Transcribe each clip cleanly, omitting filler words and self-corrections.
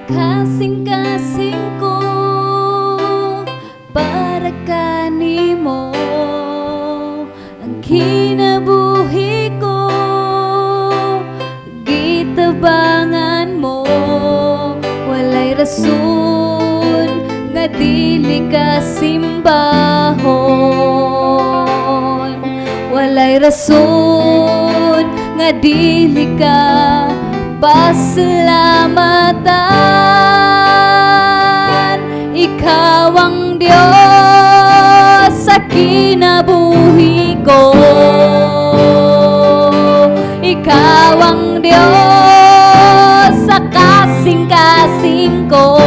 kasing-kasing ko para kanimo ang kinabuhi ko, gitabangan mo. Walay rason nga dili ka simbahon, walay rason nga dili ka pasalamatan. Ikaw ang Diyos sa kinabuhi ko, ikaw ang Diyos sa kasing-kasing ko,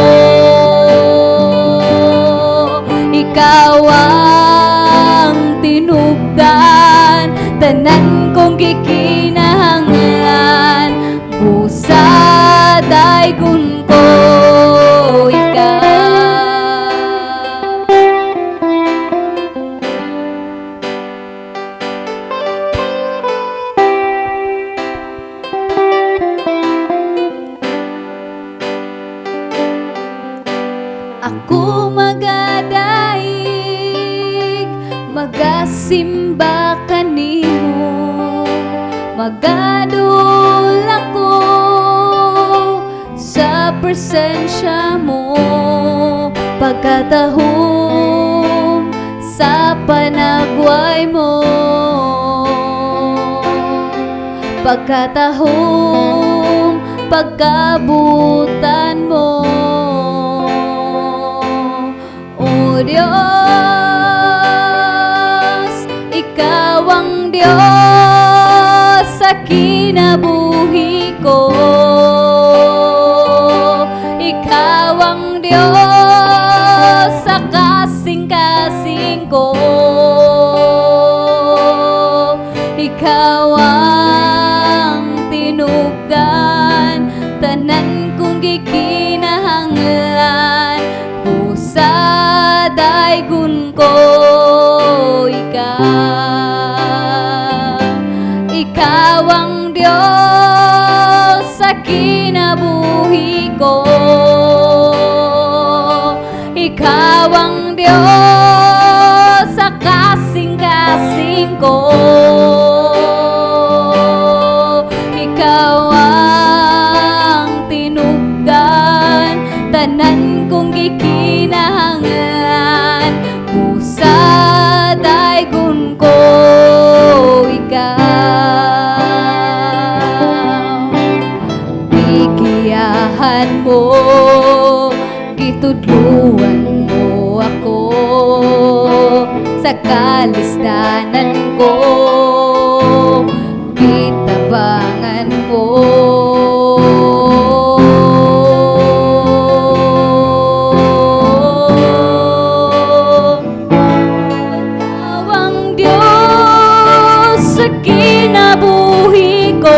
ikaw ang tinubdan tanan kong gikinahanglan. Busa daygon ko ikaw. Ako magadaig, magasimba kanimo, magadul ako sa presensya mo. Pagkatahom sa panagway mo, pagkatahom pagkabutan mo. O Diyos, ikaw ang Diyos sa kinabuhi ko, ikaw ang Diyos sa kasing-kasing ko, ikaw ang tinubdan tanan kong gikinahanglan. Busa daygon ko ikaw, ikaw ang Diyos sa kinabuhi ko, ikaw ang Diyos sa kasing-kasing ko, ikaw ang tinubdan tanan kong gikinahanglan. Busa daygon ko ikaw. Gigiyahan mo, gitudluan mo ako sa kalisdanan ko, gitabangan mo. Ikaw ang Diyos sa kinabuhi ko,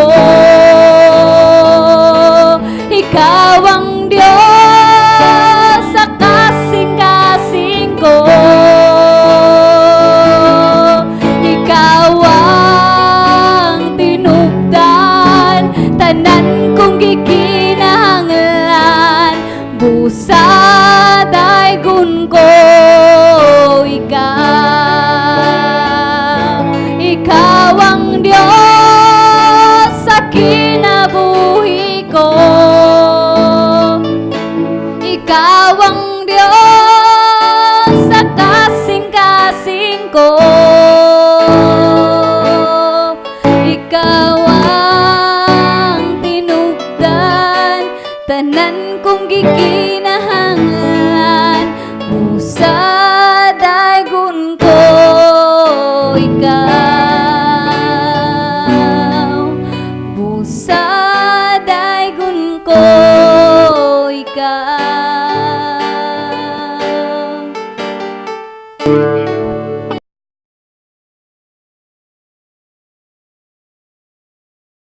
ikaw ang Diyos sa kasing-kasing ko, ikaw ang tinubdan tanan kong gikinahanglan.